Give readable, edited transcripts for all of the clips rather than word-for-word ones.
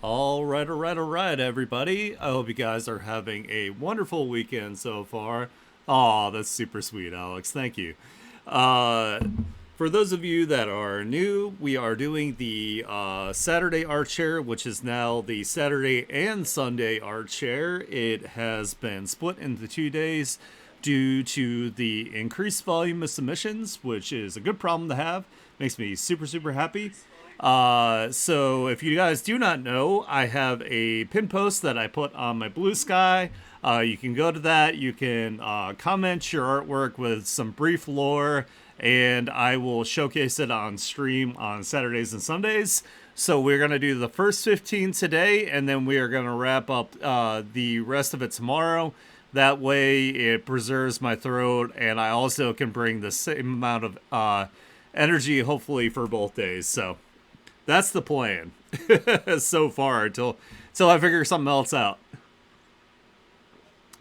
All right, everybody. I hope you guys are having a wonderful weekend so far. Aw, that's super sweet, Alex. Thank you. Uh, for those of you that are new, we are doing the Saturday Art Share, which is now the Saturday and Sunday Art Share. It has been split into 2 days due to the increased volume of submissions, which is a good problem to have. Makes me super, super happy. So if you guys do not know, I have a pin post that I put on my Blue Sky. You can go to that. You can comment your artwork with some brief lore, and I will showcase it on stream on Saturdays and Sundays. So we're gonna do the first 15 today, and then we are gonna wrap up the rest of it tomorrow. That way, it preserves my throat, and I also can bring the same amount of energy, hopefully, for both days. So that's the plan so far until I figure something else out.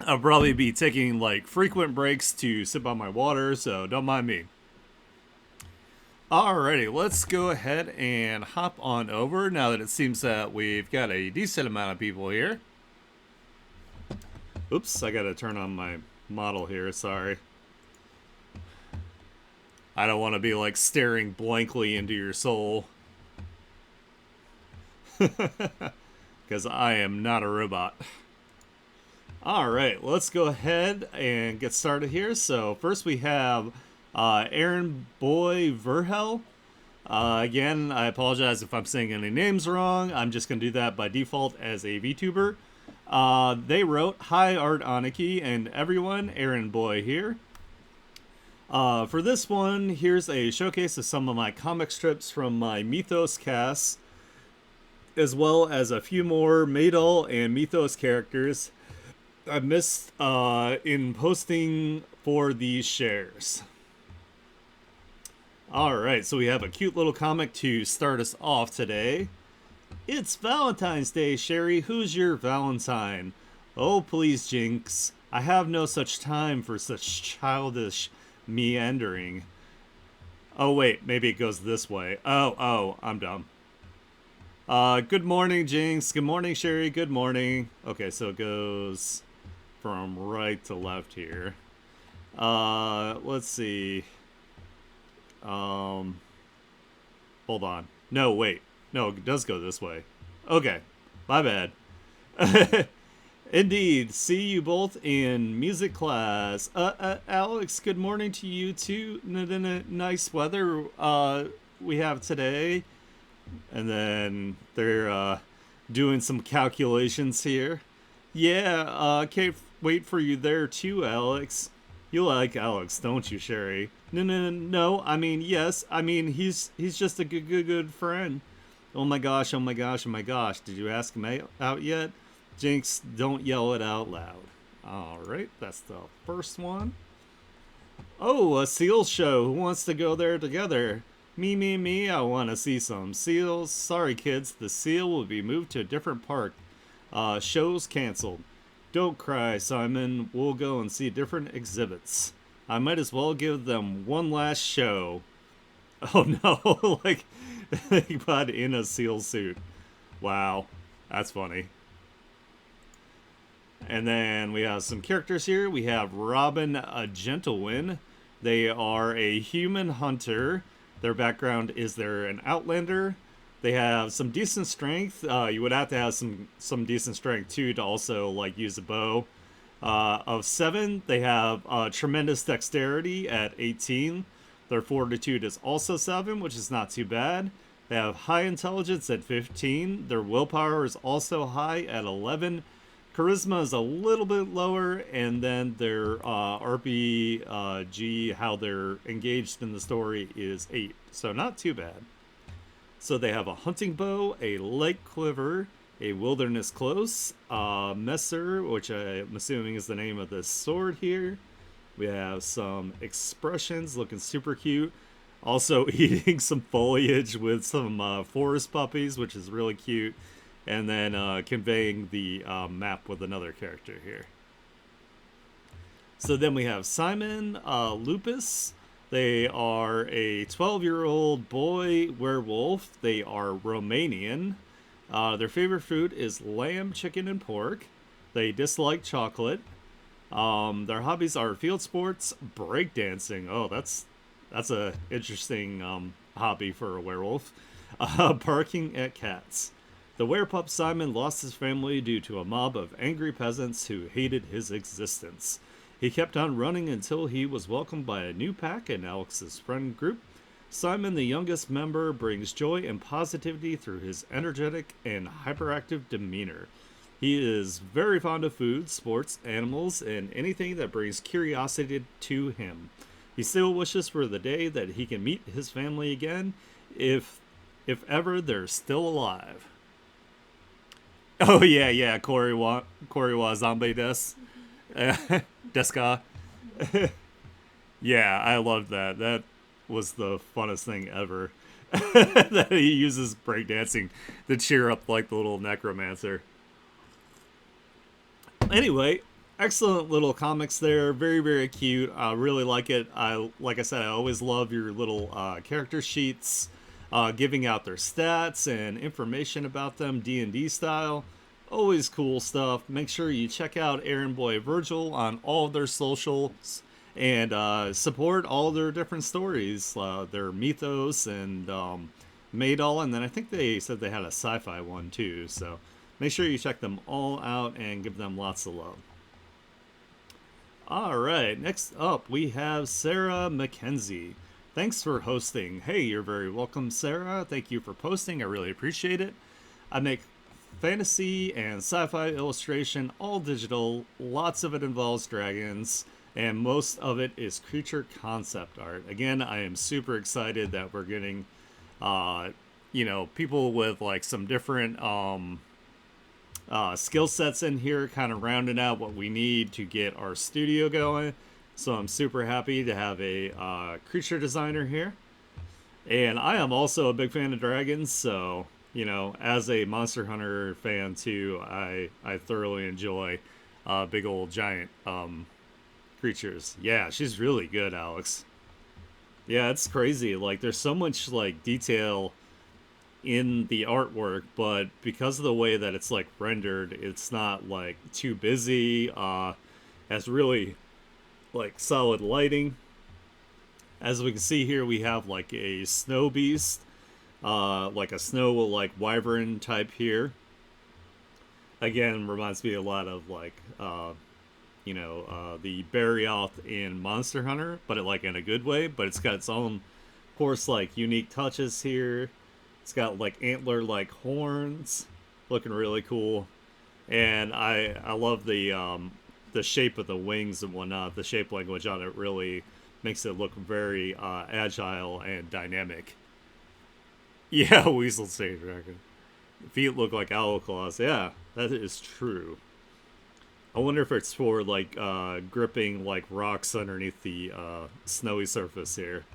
I'll probably be taking like frequent breaks to sip on my water, so don't mind me. Alrighty, let's go ahead and hop on over now that it seems that we've got a decent amount of people here. Oops, I gotta turn on my model here, sorry. I don't want to be like staring blankly into your soul. Because I am not a robot. Alright, let's go ahead and get started here. So first we have Aaron Boy Verhel. Again, I apologize if I'm saying any names wrong. I'm just going to do that by default as a VTuber. They wrote, "Hi Art Aniki and everyone, Aaron Boy here. For this one, here's a showcase of some of my comic strips from my Mythos cast, as well as a few more Maydol and Mythos characters I missed in posting for these shares." Alright, so we have a cute little comic to start us off today. "It's Valentine's Day, Sherry. Who's your Valentine? Oh, please, Jinx. I have no such time for such childish meandering." Oh, wait, maybe it goes this way. Oh, I'm dumb. Good morning, Jinx. Good morning, Sherry. Good morning. Okay, so it goes from right to left here. Let's see. Hold on. No, wait. No, it does go this way. Okay, my bad. Indeed, see you both in music class. Alex, good morning to you too. Nice weather we have today. And then they're doing some calculations here. Yeah, can't wait for you there too, Alex. You like Alex, don't you, Sherry? No. I mean, yes. I mean, he's just a good friend. Oh my gosh, oh my gosh, oh my gosh. Did you ask him out yet? Jinx, don't yell it out loud. Alright, that's the first one. Oh, a seal show. Who wants to go there together? Me, I want to see some seals. Sorry, kids, the seal will be moved to a different park. Show's canceled. Don't cry, Simon. We'll go and see different exhibits. I might as well give them one last show. Oh no, like, they got in a seal suit. Wow, that's funny. And then we have some characters here. We have Robin Gentlewind. They are a human hunter. Their background is they're an outlander. They have some decent strength. You would have to have some decent strength too to also like use a bow. Of 7, they have tremendous dexterity at 18. Their fortitude is also 7, which is not too bad. They have high intelligence at 15. Their willpower is also high at 11. Charisma is a little bit lower, and then their RPG, how they're engaged in the story, is 8. So not too bad. So they have a hunting bow, a light quiver, a wilderness close, messer, which I'm assuming is the name of the sword here. We have some expressions looking super cute. Also eating some foliage with some forest puppies, which is really cute. And then conveying the map with another character here. So then we have Simon Lupus. They are a 12-year-old boy werewolf. They are Romanian. Their favorite food is lamb, chicken, and pork. They dislike chocolate. Their hobbies are field sports, breakdancing. Oh, that's a interesting hobby for a werewolf. Barking at cats. The werepup Simon lost his family due to a mob of angry peasants who hated his existence. He kept on running until he was welcomed by a new pack in Alex's friend group. Simon, the youngest member, brings joy and positivity through his energetic and hyperactive demeanor. He is very fond of food, sports, animals, and anything that brings curiosity to him. He still wishes for the day that he can meet his family again, if ever they're still alive. Oh yeah, Corey wa zombie des deska. Yeah, I loved that. That was the funnest thing ever. That he uses breakdancing to cheer up like the little necromancer. Anyway, excellent little comics there. Very very cute. I really like it. Like I said, I always love your little character sheets, giving out their stats and information about them D&D style. Always cool stuff. Make sure you check out Aaron Boy Virgil on all of their socials and support all their different stories, their mythos and Maydol, and then I think they said they had a sci-fi one too. So make sure you check them all out and give them lots of love. All right, next up we have Sarah McKenzie. Thanks for hosting. Hey, you're very welcome, Sarah. Thank you for posting. I really appreciate it. I make fantasy and sci-fi illustration, all digital. Lots of it involves dragons, and most of it is creature concept art. Again, I am super excited that we're getting, people with like some different skill sets in here, kind of rounding out what we need to get our studio going. So I'm super happy to have a creature designer here. And I am also a big fan of dragons, so, as a Monster Hunter fan too, I thoroughly enjoy big old giant creatures. Yeah, she's really good, Alex. Yeah, it's crazy. Like, there's so much, like, detail in the artwork, but because of the way that it's, like, rendered, it's not, like, too busy. Has really, like, solid lighting. As we can see here, we have like a snow beast, like a snow like wyvern type here. Again, reminds me a lot of like, the Barioth in Monster Hunter, but like in a good way. But it's got its own, of course, like unique touches here. It's got like antler like horns, looking really cool, and I love the shape of the wings and whatnot. The shape language on it really makes it look very agile and dynamic. Yeah, Weasel Stage Dragon. Feet look like owl claws. Yeah, that is true. I wonder if it's for like gripping like rocks underneath the snowy surface here.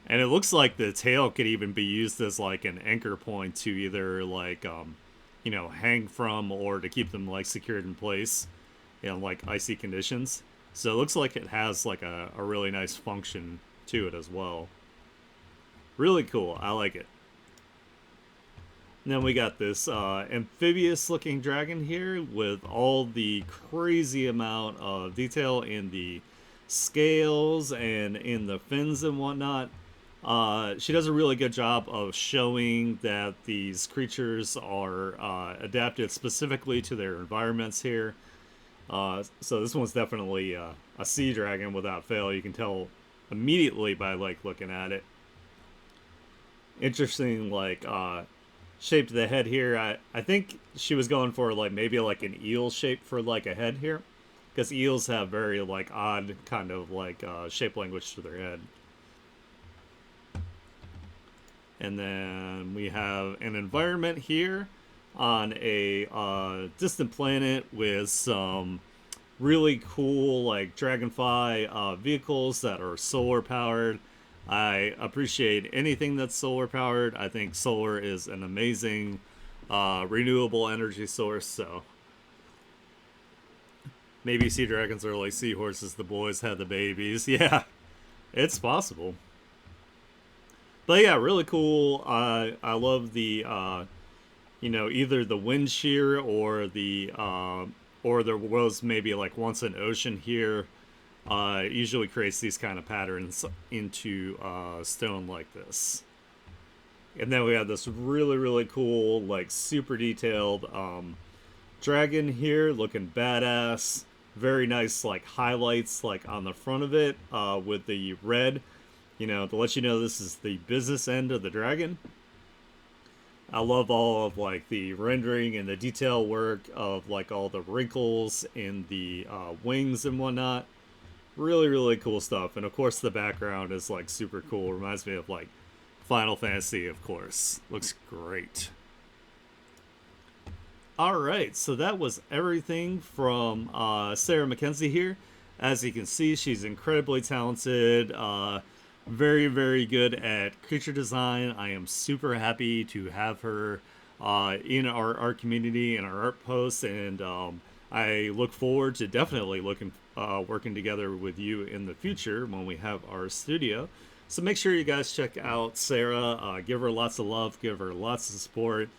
And it looks like the tail could even be used as like an anchor point to either like hang from or to keep them like secured in place in like icy conditions. So it looks like it has like a really nice function to it as well. Really cool. I like it. And then we got this amphibious looking dragon here with all the crazy amount of detail in the scales and in the fins and whatnot. She does a really good job of showing that these creatures are adapted specifically to their environments here. So this one's definitely a sea dragon without fail. You can tell immediately by like looking at it. Interesting, like shape of the head here. I think she was going for like maybe like an eel shape for like a head here, because eels have very like odd kind of like shape language to their head. And then we have an environment here on a distant planet with some really cool like dragonfly vehicles that are solar powered. I appreciate anything that's solar powered. I think solar is an amazing renewable energy source. So maybe sea dragons are like seahorses. The boys had the babies. Yeah, it's possible. But yeah, really cool. I love the either the wind shear or there was maybe like once an ocean here. It usually creates these kind of patterns into stone like this. And then we have this really, really cool, like super detailed dragon here looking badass. Very nice, like highlights like on the front of it with the red, to let you know this is the business end of the dragon. I love all of like the rendering and the detail work of like all the wrinkles in the wings and whatnot. Really, really cool stuff. And of course, the background is like super cool. Reminds me of like Final Fantasy, of course. Looks great. All right, so that was everything from Sarah Mackenzie here. As you can see, she's incredibly talented, very, very good at creature design. I am super happy to have her in our art community and our art posts, and I look forward to definitely working together with you in the future when we have our studio. So make sure you guys check out Sarah. Give her lots of love. Give her lots of support.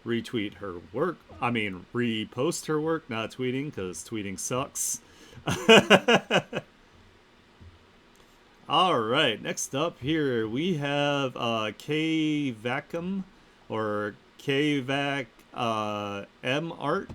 Retweet her work. I mean, repost her work, not tweeting, because tweeting sucks. All right, next up here we have K Vacum or KVAC M Art.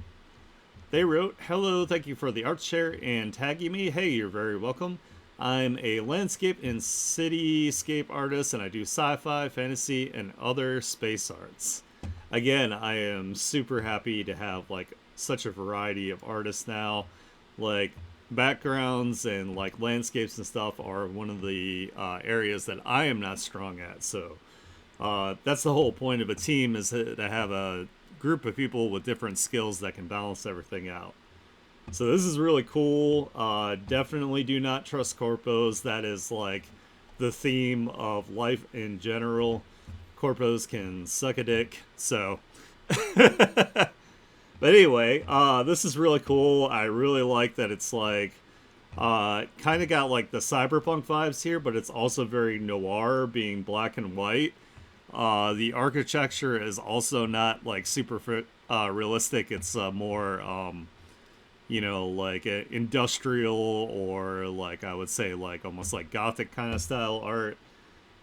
They wrote, "Hello, thank you for the art share and tagging me. Hey, you're very welcome. I'm a landscape and cityscape artist, and I do sci-fi, fantasy, and other space arts." Again, I am super happy to have like such a variety of artists now. Like backgrounds and like landscapes and stuff are one of the areas that I am not strong at. So that's the whole point of a team, is to have a group of people with different skills that can balance everything out. So this is really cool. Definitely do not trust corpos. That is like the theme of life in general. Corpos can suck a dick. So, but anyway, this is really cool. I really like that it's like kind of got like the cyberpunk vibes here, but it's also very noir, being black and white. The architecture is also not like super realistic. It's more like industrial, or like I would say like almost like gothic kind of style art.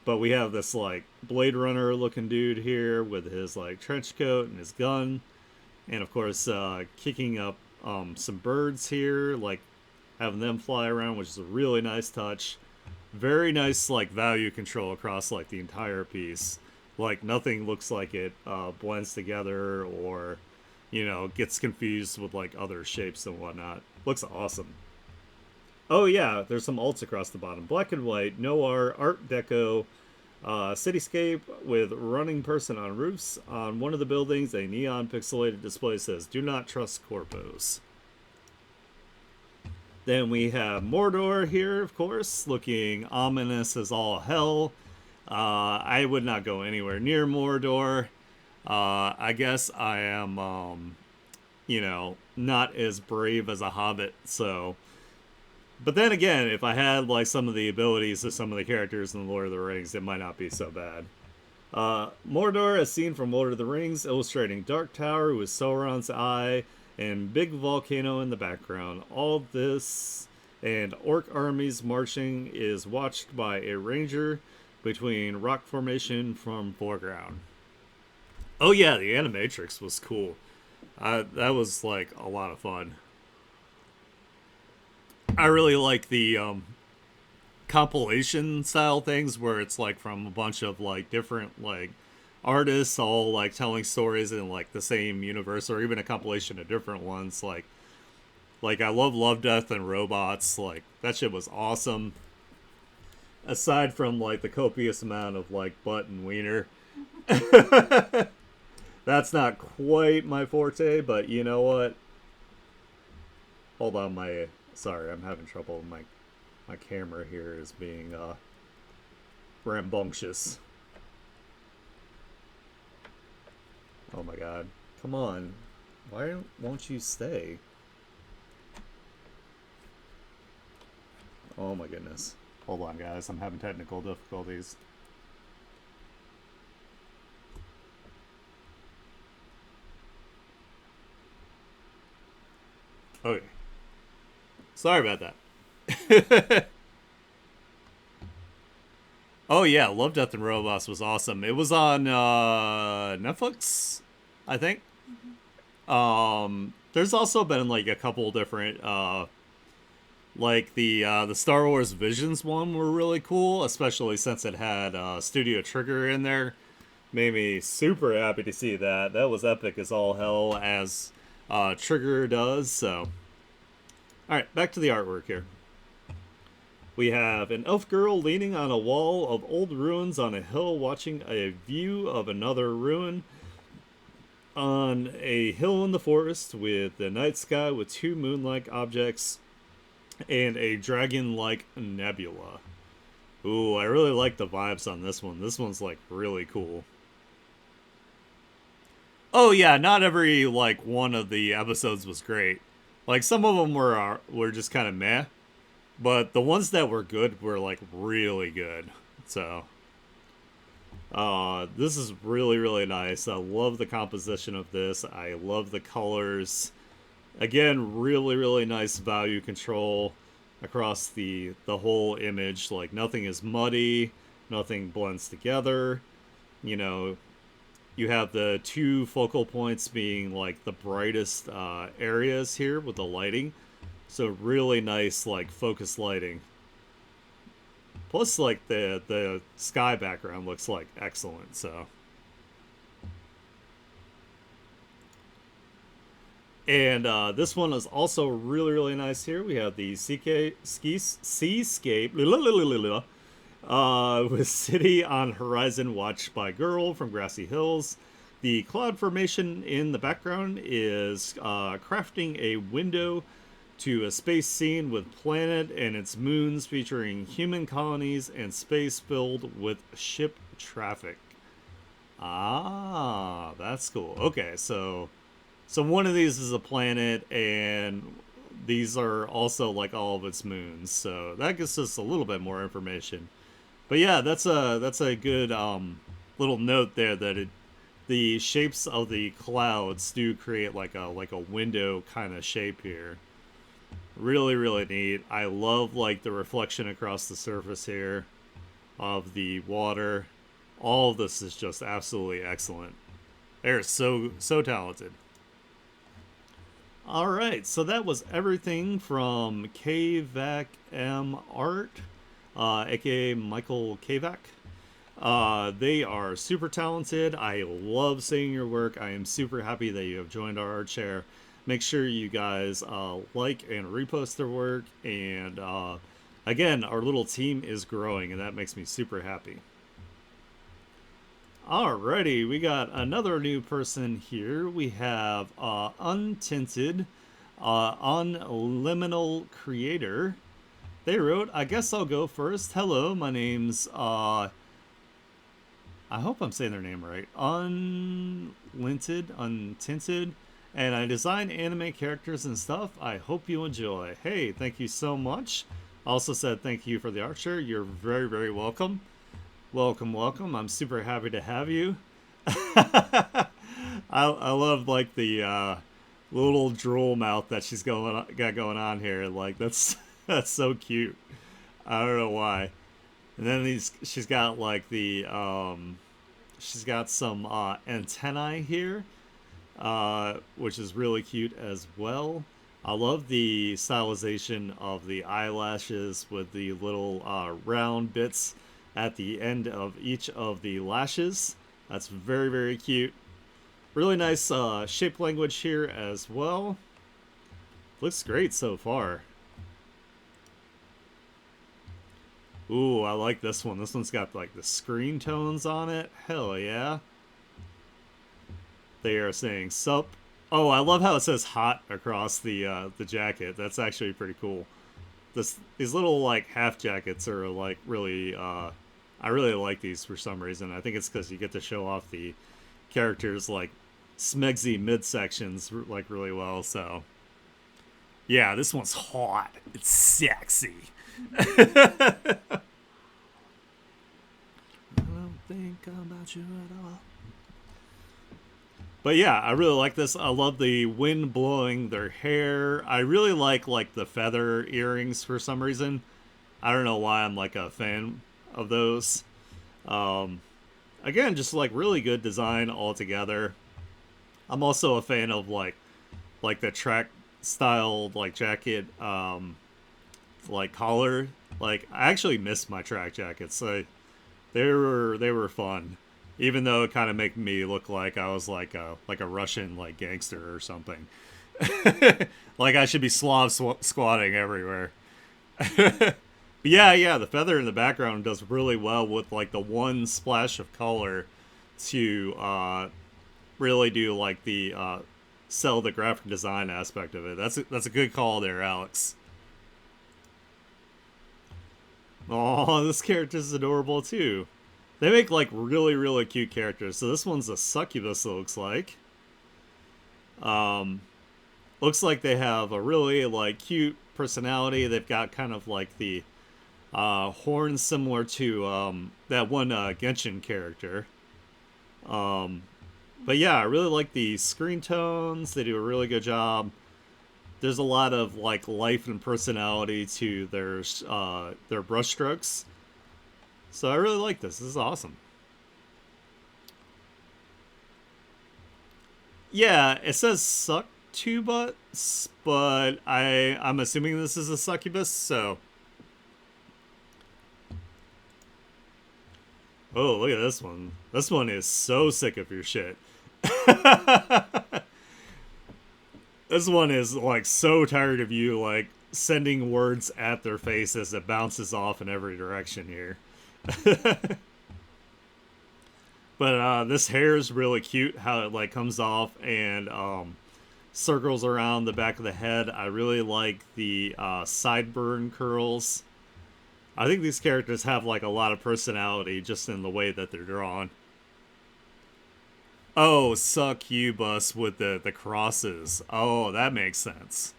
But we have this like Blade Runner looking dude here with his like trench coat and his gun, and of course kicking up some birds here, like having them fly around, which is a really nice touch. Very nice like value control across like the entire piece. Like nothing looks like it blends together or gets confused with like other shapes and whatnot. Looks awesome. Oh yeah, there's some alts across the bottom. Black and white, noir, art deco, cityscape with running person on roofs. On one of the buildings, a neon pixelated display says, "Do not trust corpos." Then we have Mordor here, of course, looking ominous as all hell. I would not go anywhere near Mordor. I guess I am, not as brave as a hobbit, so... But then again, if I had like some of the abilities of some of the characters in the Lord of the Rings, it might not be so bad. Mordor, as seen from Lord of the Rings, illustrating Dark Tower with Sauron's eye and big volcano in the background. All this and orc armies marching is watched by a ranger between rock formation from foreground. Oh yeah, the Animatrix was cool. That was like a lot of fun. I really like the compilation style things where it's like from a bunch of like different like artists all like telling stories in like the same universe, or even a compilation of different ones. Like I love Death and Robots. Like that shit was awesome. Aside from like the copious amount of like butt and wiener. That's not quite my forte, but you know what? Hold on, sorry, I'm having trouble. My camera here is being rambunctious. Oh my god. Come on. Why won't you stay? Oh my goodness. Hold on, guys. I'm having technical difficulties. Okay. Sorry about that. Oh yeah, Love, Death, and Robots was awesome. It was on Netflix, I think. There's also been like a couple different like the Star Wars Visions one were really cool, especially since it had Studio Trigger in there. Made me super happy to see that. That was epic as all hell, as Trigger does. So, all right, back to the artwork here. We have an elf girl leaning on a wall of old ruins on a hill, watching a view of another ruin on a hill in the forest with the night sky with two moon-like objects and a dragon-like nebula. Ooh, I really like the vibes on this one. This one's like really cool. Oh yeah, not every like one of the episodes was great. Like some of them were just kind of meh, but the ones that were good were like really good. So, this is really really nice. I love the composition of this. I love the colors. Again, really really nice value control across the whole image. Like nothing is muddy, nothing blends together. You know, you have the two focal points being like the brightest areas here with the lighting. So really nice like focus lighting. Plus like the sky background looks like excellent. So, and this one is also really really nice here. We have the seascape with city on horizon watched by girl from grassy hills. The cloud formation in the background is crafting a window to a space scene with planet and its moons featuring human colonies and space filled with ship traffic. Ah, that's cool. Okay, so one of these is a planet, and these are also like all of its moons. So that gives us a little bit more information. But yeah, that's a good little note there that the shapes of the clouds do create like a window kind of shape here. Really really neat. I love like the reflection across the surface here of the water. All of this is just absolutely excellent. They're so talented. All right, so that was everything from KVAC M Art, aka Michael Kavak. They are super talented. I love seeing your work. I am super happy that you have joined our art share. Make sure you guys like and repost their work. And again, our little team is growing, and that makes me super happy. Alrighty, we got another new person here. We have Untinted, Unliminal Creator. They wrote, I guess I'll go first. Hello, my name's, I hope I'm saying their name right. Untinted, and I design anime characters and stuff. I hope you enjoy. Hey, thank you so much. Also said thank you for the art share. You're very, very welcome. Welcome, welcome. I'm super happy to have you. I love like the little drool mouth that got going on here. Like that's that's so cute. I don't know why. And then she's got like the she's got some antennae here, which is really cute as well. I love the stylization of the eyelashes with the little round bits at the end of each of the lashes. That's very, very cute. Really nice shape language here as well. Looks great so far. Ooh, I like this one. This one's got like the screen tones on it. Hell yeah. They are saying sup. Oh, I love how it says hot across the jacket. That's actually pretty cool. These little like half jackets are like really I really like these for some reason. I think it's because you get to show off the characters like smegsy midsections like really well. So yeah, this one's hot. It's sexy. I don't think about you at all. But yeah, I really like this. I love the wind blowing their hair. I really like the feather earrings for some reason. I don't know why I'm like a fan of those. Um, Again, just like really good design altogether. I'm also a fan of like the track style like jacket like collar. Like I actually miss my track jackets. They were fun. Even though it kind of made me look like I was like a Russian like gangster or something. Like I should be squatting everywhere. Yeah, the feather in the background does really well with like the one splash of color to really do like the sell the graphic design aspect of it. That's a good call there, Alex. Oh, this character's adorable too. They make like really cute characters. So this one's a succubus. It looks like. Um, Looks like they have a really like cute personality. They've got kind of like the horns similar to that one Genshin character. Um, but yeah, I really like the screen tones. They do a really good job. There's a lot of like life and personality to their brushstrokes. So I really like this. This is awesome. Yeah, it says succubus, but I'm assuming this is a succubus. So oh, look at this one. This one is so sick of your shit. This one is like so tired of you like sending words at their face as it bounces off in every direction here. But this hair is really cute how it like comes off and circles around the back of the head. I really like the sideburn curls. I think these characters have like a lot of personality just in the way that they're drawn. Oh, succubus with the crosses. Oh, that makes sense.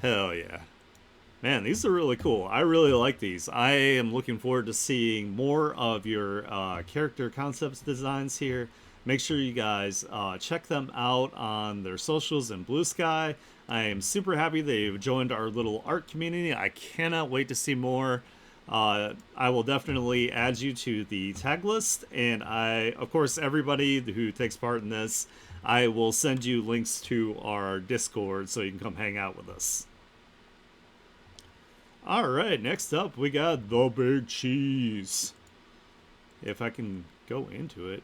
Hell yeah. Man, these are really cool. I really like these. I am looking forward to seeing more of your character concepts designs here. Make sure you guys check them out on their socials and Blue Sky. I am super happy they've joined our little art community. I cannot wait to see more. I will definitely add you to the tag list, and of course, everybody who takes part in this, I will send you links to our Discord so you can come hang out with us. All right, next up we got the Big Cheese. If I can go into it,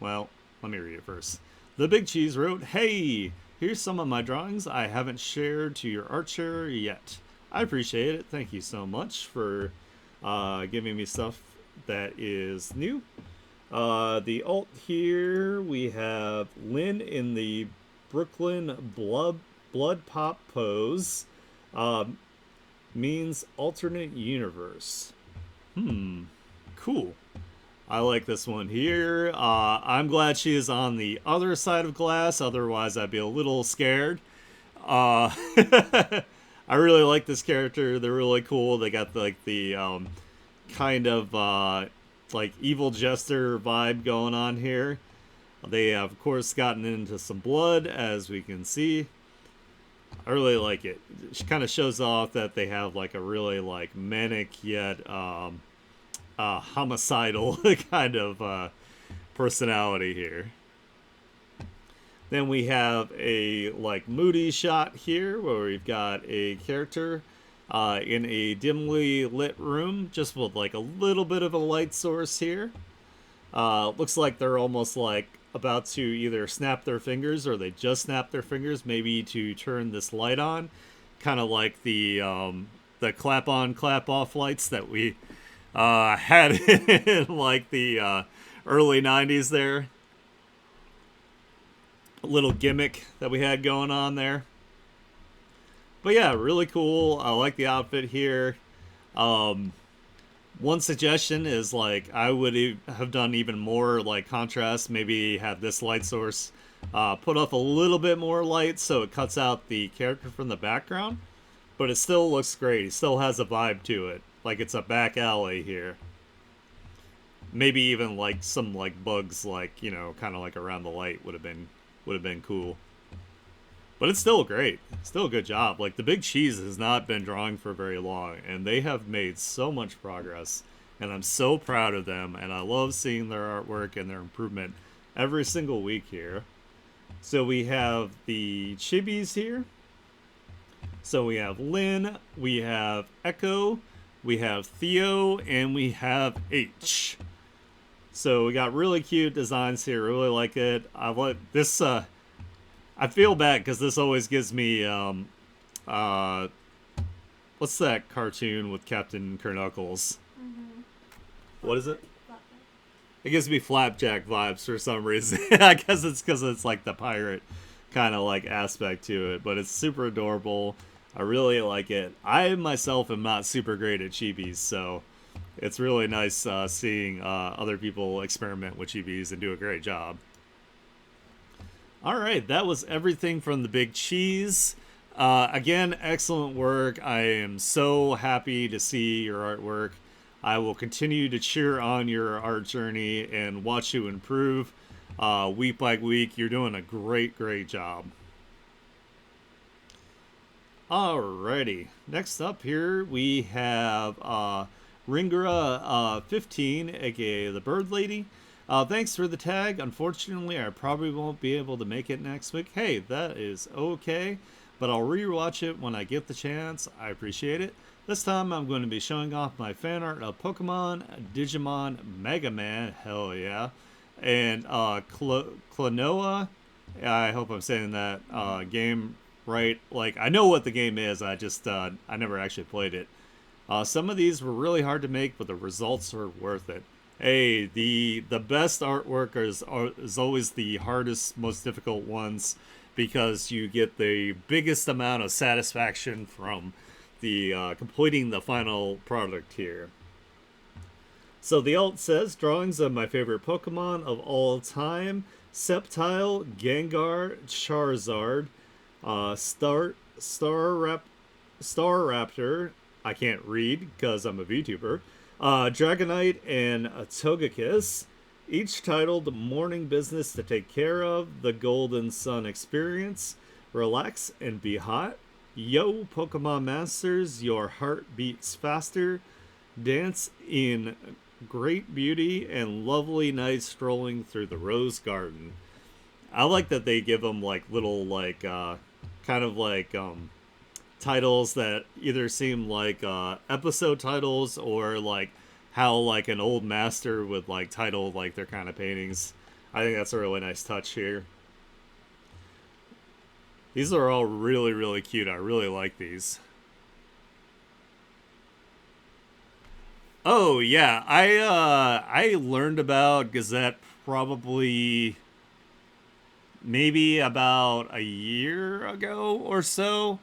well, let me read it first. The Big Cheese wrote, "Hey, here's some of my drawings I haven't shared to your art share yet. I appreciate it. Thank you so much for giving me stuff that is new." The alt here, we have Lynn in the Brooklyn blood pop pose. Means alternate universe. Cool. I like this one here. I'm glad she is on the other side of glass, otherwise I'd be a little scared. Uh, I really like this character. They're really cool. They got like the kind of like evil jester vibe going on here. They have, of course, gotten into some blood, as we can see. I really like it. It kind of shows off that they have like a really like manic yet homicidal kind of personality here. Then we have a like moody shot here where we've got a character in a dimly lit room, just with like a little bit of a light source here. Looks like they're almost like about to either snap their fingers or they just snap their fingers, maybe to turn this light on, kind of like the clap on, clap off lights that we had in like the early '90s there. A little gimmick that we had going on there. But yeah, really cool. I like the outfit here. One suggestion is like I would have done even more like contrast. Maybe have this light source put up a little bit more light so it cuts out the character from the background. But it still looks great. It still has a vibe to it. Like it's a back alley here. maybe even like some like bugs, like kind of like around the light would have been cool. But it's still great. Still a good job. Like the Big Cheese has not been drawing for very long, and they have made so much progress. And I'm so proud of them, and I love seeing their artwork and their improvement every single week here. So we have the Chibis here. So we have Lynn, we have Echo, we have Theo, and we have H. So we got really cute designs here. Really like it. I like this. I feel bad because this always gives me uh, what's that cartoon with Captain Knuckles? What is it? It gives me Flapjack vibes for some reason. I guess it's because it's like the pirate kind of like aspect to it, but it's super adorable. I really like it. I myself am not super great at chibis, so it's really nice seeing other people experiment with chibis and do a great job. All right, that was everything from the Big Cheese. Again, excellent work. I am so happy to see your artwork. I will continue to cheer on your art journey and watch you improve week by week. You're doing a great, great job. Alrighty, next up here we have Ringra 15, aka the Bird Lady. Thanks for the tag. Unfortunately, I probably won't be able to make it next week. Hey, that is okay, but I'll rewatch it when I get the chance. I appreciate it. This time I'm going to be showing off my fan art of Pokemon, Digimon, Mega Man, hell yeah, and Klonoa. I hope I'm saying that game right. Like, I know what the game is, I just, I never actually played it. Some of these were really hard to make, but the results are worth it. Hey, the best artwork is always the hardest, most difficult ones because you get the biggest amount of satisfaction from the completing the final product here. So the alt says, drawings of my favorite Pokemon of all time: Sceptile, Gengar, Charizard, Staraptor, I can't read because I'm a VTuber, Dragonite, and Togekiss, each titled Morning Business to Take Care of, The Golden Sun Experience, Relax and Be Hot, Yo Pokemon Masters, Your Heart Beats Faster, Dance in Great Beauty, and Lovely Night Strolling Through the Rose Garden. I like that they give them like little like kind of like titles that either seem like episode titles or like how like an old master would like title like their kind of paintings. I think that's a really nice touch here. These are all really, really cute. I really like these. Oh yeah, I learned about Gazette probably maybe about a year ago or so.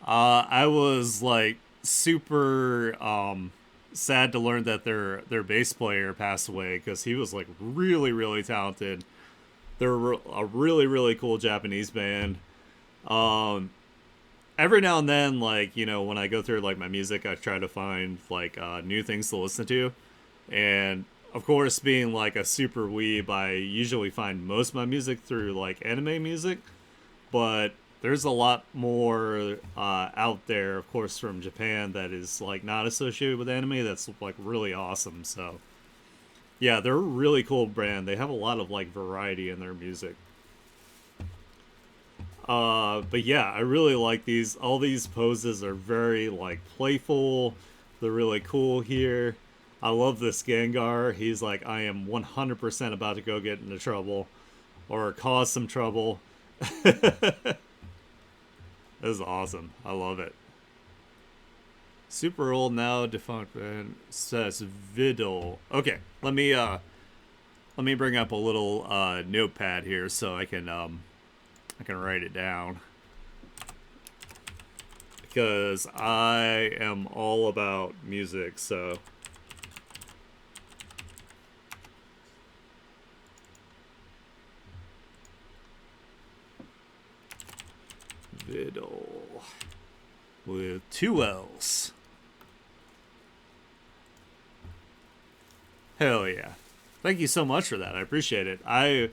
I was like super sad to learn that their bass player passed away because he was like really, really talented. They're a really, really cool Japanese band. Um, every now and then, like when I go through like my music, I try to find like new things to listen to, and of course, being like a super weeb, I usually find most of my music through like anime music, but there's a lot more out there, of course, from Japan that is like not associated with anime. That's like really awesome. So yeah, they're a really cool brand. They have a lot of like variety in their music. But yeah, I really like these. All these poses are very like playful. They're really cool here. I love this Gengar. He's like, I am 100% about to go get into trouble or cause some trouble. This is awesome. I love it. Super old now, defunct band says Vidal. Okay, let me bring up a little notepad here so I can write it down because I am all about music. So Vidal with two L's. Hell yeah. Thank you so much for that. I appreciate it. I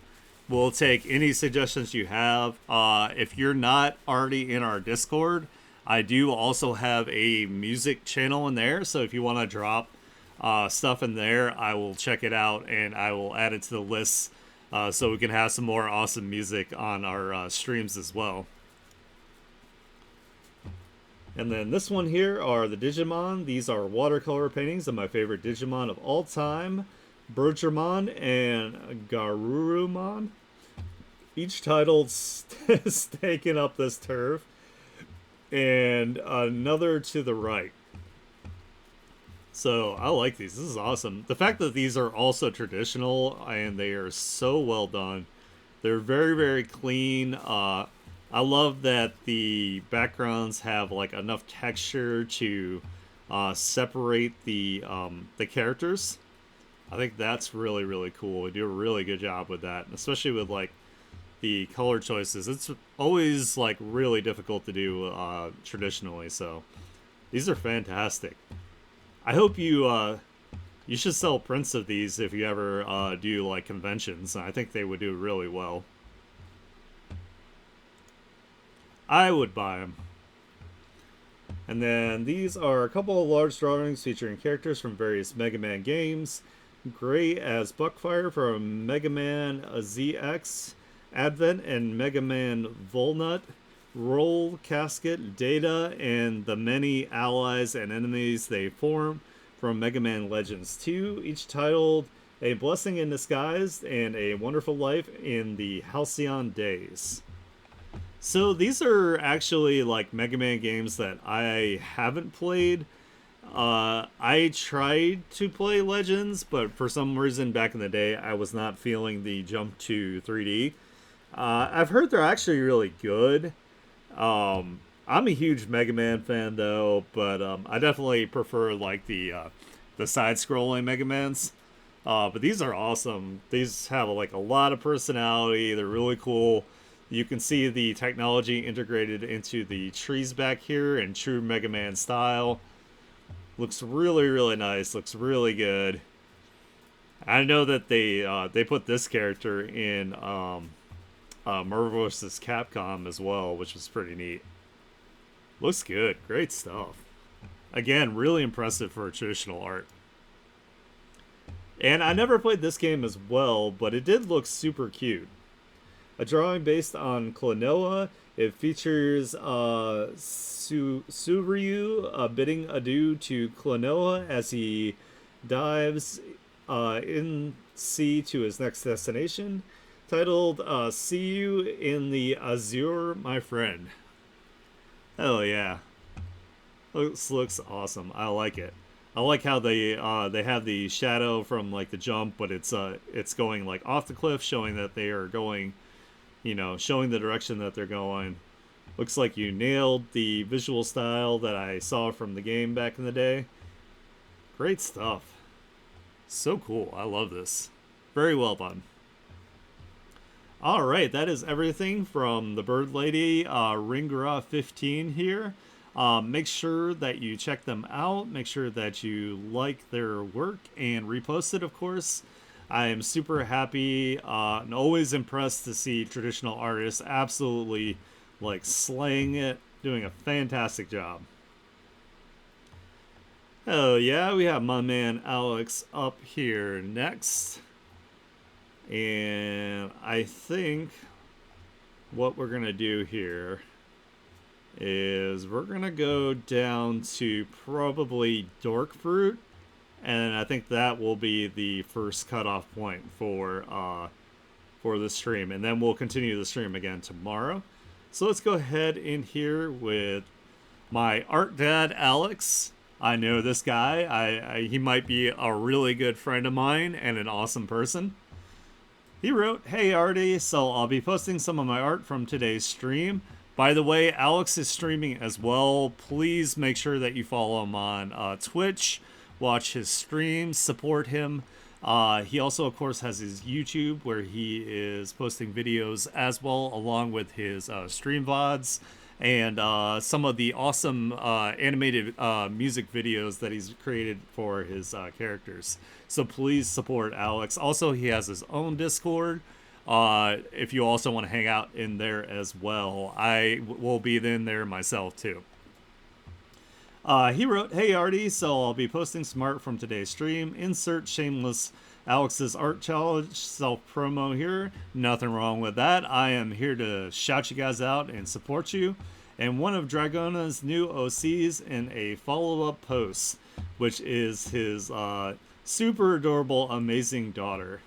will take any suggestions you have. If you're not already in our Discord, I do also have a music channel in there. So if you want to drop stuff in there, I will check it out and I will add it to the list so we can have some more awesome music on our streams as well. And then this one here are the Digimon. These are watercolor paintings of my favorite Digimon of all time, Bergermon and Garurumon. Each title staking up this turf, and another to the right. So I like these. This is awesome. The fact that these are also traditional and they are so well done. They're very, very clean. I love that the backgrounds have like enough texture to separate the characters. I think that's really, really cool. They do a really good job with that, especially with like the color choices. It's always like really difficult to do traditionally. So these are fantastic. I hope you should sell prints of these if you ever do like conventions. I think they would do really well. I would buy them. And then these are a couple of large drawings featuring characters from various Mega Man games. Gray as Buckfire from Mega Man ZX, Advent and Mega Man Volnut, Roll, Casket, Data, and the many allies and enemies they form from Mega Man Legends 2, each titled A Blessing in Disguise and A Wonderful Life in the Halcyon Days. So these are actually like Mega Man games that I haven't played. I tried to play Legends, but for some reason back in the day, I was not feeling the jump to 3D. I've heard they're actually really good. I'm a huge Mega Man fan though, but I definitely prefer like the side-scrolling Mega Mans. But these are awesome. These have like a lot of personality. They're really cool. You can see the technology integrated into the trees back here in true Mega Man style. Looks really, really nice. Looks really good. I know that they put this character in Marvel vs. Capcom as well, which was pretty neat. Looks good. Great stuff. Again, really impressive for traditional art. And I never played this game as well, but it did look super cute. A drawing based on Klonoa. It features Suiryu bidding adieu to Klonoa as he dives in sea to his next destination. Titled See You in the Azure, My Friend. Hell yeah. This looks awesome. I like it. I like how they have the shadow from like the jump, but it's going like off the cliff, showing that they are going, showing the direction that they're going. Looks like you nailed the visual style that I saw from the game back in the day. Great stuff. So cool. I love this. Very well done. Alright, that is everything from the Bird Lady, Ringra15 here. Make sure that you check them out. Make sure that you like their work and repost it, of course. I am super happy and always impressed to see traditional artists absolutely like slaying it, doing a fantastic job. Oh yeah, we have my man Alex up here next. And I think what we're going to do here is we're going to go down to probably Dork Fruit. And I think that will be the first cutoff point for the stream. And then we'll continue the stream again tomorrow. So let's go ahead in here with my art dad, Alex. I know this guy. He might be a really good friend of mine and an awesome person. He wrote, "Hey Artie, so I'll be posting some of my art from today's stream. By the way, Alex is streaming as well. Please make sure that you follow him on Twitch, watch his streams, support him. He also, of course, has his YouTube where he is posting videos as well, along with his stream VODs and some of the awesome animated music videos that he's created for his characters. So please support Alex. Also, he has his own Discord. If you also want to hang out in there as well, will be in there myself too. He wrote, "Hey Artie, so I'll be posting some art from today's stream. Insert shameless Alex's art challenge self promo here. Nothing wrong with that. I am here to shout you guys out and support you. And one of Dragona's new OCs in a follow up post, which is his super adorable, amazing daughter."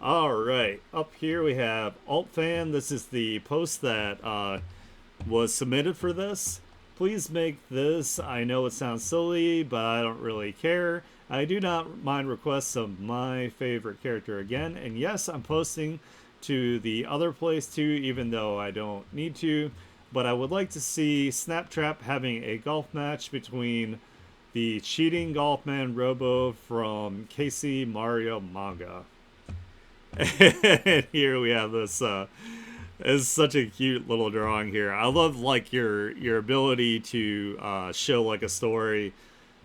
All right, up here we have AltFan. This is the post that was submitted for this. "Please make this. I know it sounds silly, but I don't really care. I do not mind requests of my favorite character again. And yes, I'm posting to the other place too, even though I don't need to. But I would like to see Snaptrap having a golf match between the cheating golfman Robo from Casey Mario manga." And here we have this it's such a cute little drawing here. I love like your ability to show like a story.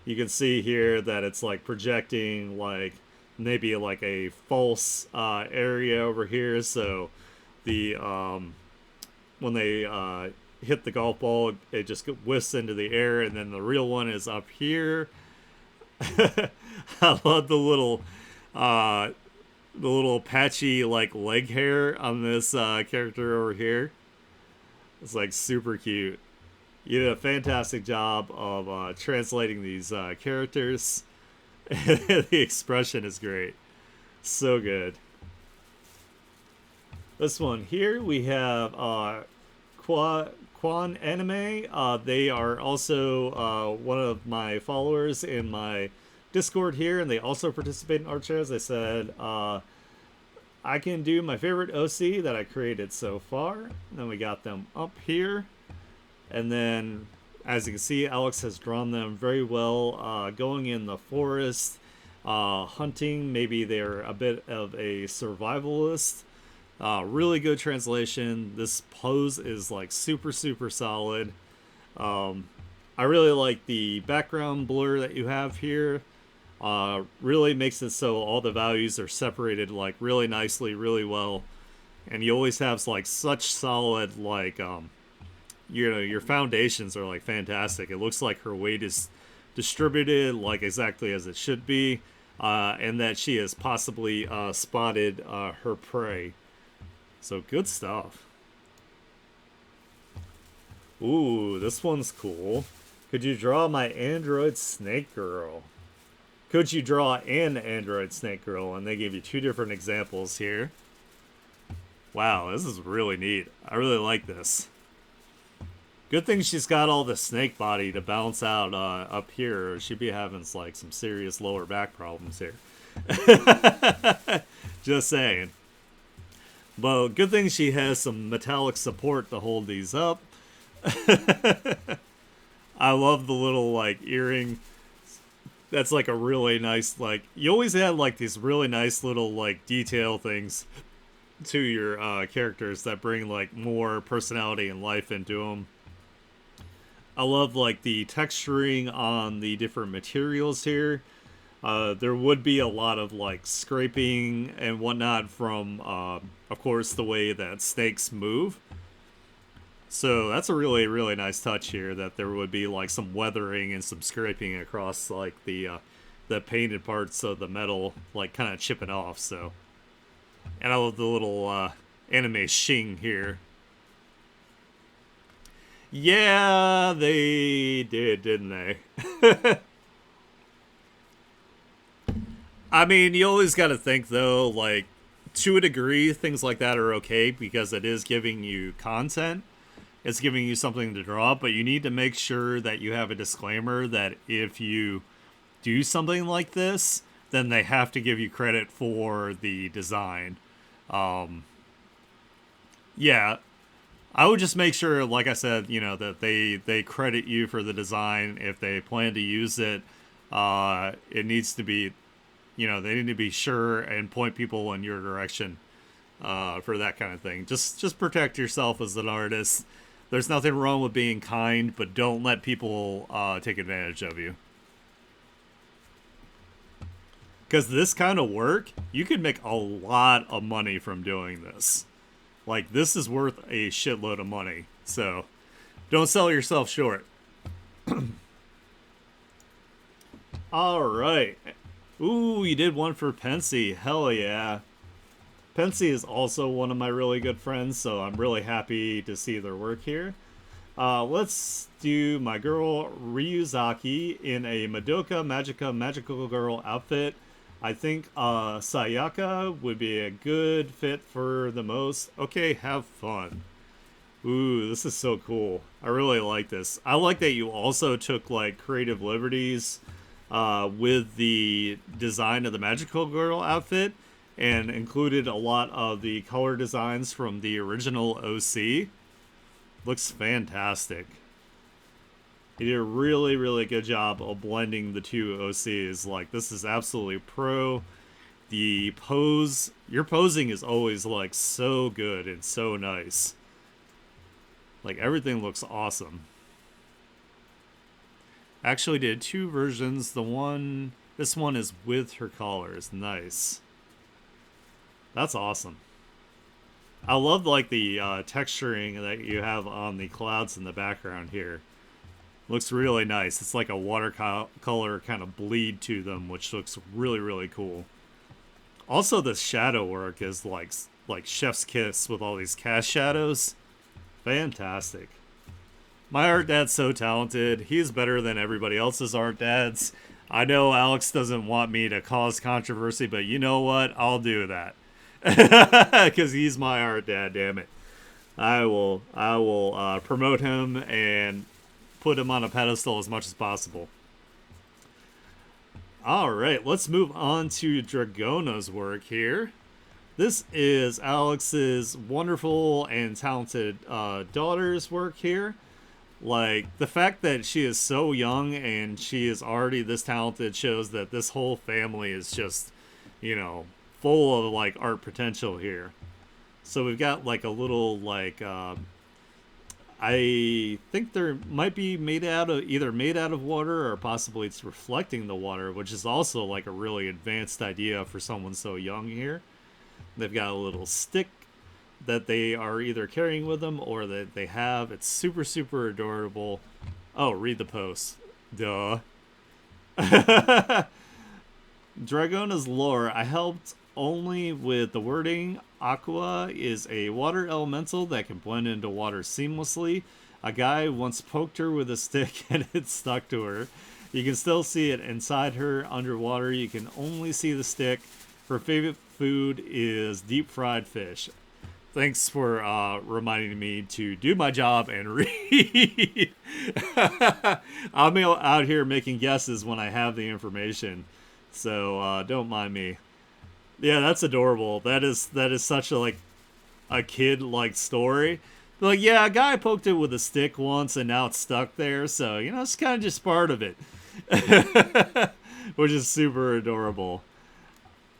You can see here that it's like projecting like maybe like a false area over here, so the when they hit the golf ball, it just whiffs into the air, and then the real one is up here. I love the little patchy like leg hair on this character over here. It's like super cute. You did a fantastic job of translating these characters. The expression is great. So good. This one here we have Quan Anime. They are also one of my followers in my Discord here, and they also participate in art shows. They said, "I can do my favorite OC that I created so far." And then we got them up here. And then, as you can see, Alex has drawn them very well, going in the forest, hunting. Maybe they're a bit of a survivalist. Really good translation. This pose is like super, super solid. I really like the background blur that you have here. Really makes it so all the values are separated like really nicely, really well. And you always have like such solid like your foundations are like fantastic. It looks like her weight is distributed like exactly as it should be, and that she has possibly spotted her prey. So good stuff. Ooh, this one's cool. "Could you draw my android snake girl?" Could you draw an android snake girl? And they gave you two different examples here. Wow, this is really neat. I really like this. Good thing she's got all the snake body to balance out up here, or she'd be having like some serious lower back problems here. Just saying. But good thing she has some metallic support to hold these up. I love the little like earring. That's like a really nice, like, you always had like these really nice little like detail things to your characters that bring like more personality and life into them. I love like the texturing on the different materials here. There would be a lot of like scraping and whatnot from, of course, the way that snakes move. So that's a really, really nice touch here, that there would be like some weathering and some scraping across like the painted parts of the metal, like kind of chipping off. So, and I love the little anime shing here. Yeah, they did, didn't they? I mean, you always got to think though, like to a degree, things like that are okay because it is giving you content. It's giving you something to draw, but you need to make sure that you have a disclaimer that if you do something like this, then they have to give you credit for the design. Yeah, I would just make sure, like I said, you know, that they credit you for the design. If they plan to use it, it needs to be, you know, they need to be sure and point people in your direction for that kind of thing. Just protect yourself as an artist. There's nothing wrong with being kind, but don't let people take advantage of you. Because this kind of work, you could make a lot of money from doing this. Like, this is worth a shitload of money. So, don't sell yourself short. All right. Ooh, you did one for Pensy. Hell yeah. Pensy is also one of my really good friends, so I'm really happy to see their work here. Let's do my girl Ryuzaki in a Madoka Magica Magical Girl outfit. I think Sayaka would be a good fit for the most. Okay, have fun. Ooh, this is so cool. I really like this. I like that you also took like creative liberties with the design of the Magical Girl outfit and included a lot of the color designs from the original OC. Looks fantastic. You did a really, really good job of blending the two OCs. Like, this is absolutely pro. The pose, your posing is always like so good and so nice. Like, everything looks awesome. Actually did two versions. This one is with her collars. Nice. That's awesome. I love like the texturing that you have on the clouds in the background here. Looks really nice. It's like a watercolor kind of bleed to them, which looks really, really cool. Also, the shadow work is like chef's kiss with all these cast shadows. Fantastic. My art dad's so talented. He's better than everybody else's art dads. I know Alex doesn't want me to cause controversy, but you know what? I'll do that. Because he's my art dad, damn it. I will promote him and put him on a pedestal as much as possible. All right, let's move on to Dragona's work here. This is Alex's wonderful and talented daughter's work here. Like, the fact that she is so young and she is already this talented shows that this whole family is just, full of, like, art potential here. So we've got, like, a little, like, I think they're might be made out of water or possibly it's reflecting the water, which is also like a really advanced idea for someone so young here. They've got a little stick that they are either carrying with them or that they have. It's super, super adorable. Oh, read the post. Duh. Dragona's lore. I helped only with the wording. Aqua is a water elemental that can blend into water seamlessly. A guy once poked her with a stick and it stuck to her. You can still see it inside her underwater. You can only see the stick. Her favorite food is deep fried fish. Thanks for reminding me to do my job and read. I'm out here making guesses when I have the information, so don't mind me. Yeah, that's adorable. That is such a kid like story. Like, yeah, a guy poked it with a stick once and now it's stuck there, so it's kind of just part of it, which is super adorable.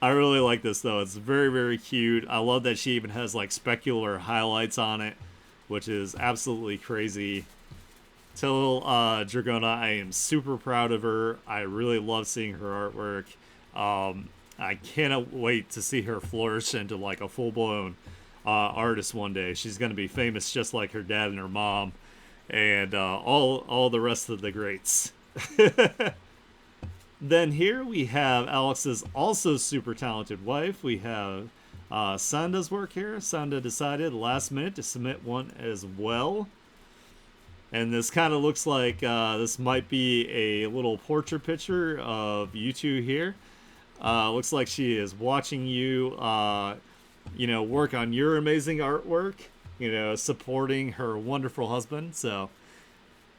I really like this though. It's very, very cute. I love that she even has like specular highlights on it, which is absolutely crazy. Tell Dragona I am super proud of her. I really love seeing her artwork. I cannot wait to see her flourish into like a full-blown artist one day. She's going to be famous just like her dad and her mom and all the rest of the greats. Then here we have Alex's also super talented wife. We have Sanda's work here. Sanda decided last minute to submit one as well. And this kind of looks like this might be a little portrait picture of you two here. Looks like she is watching you, work on your amazing artwork, supporting her wonderful husband. So,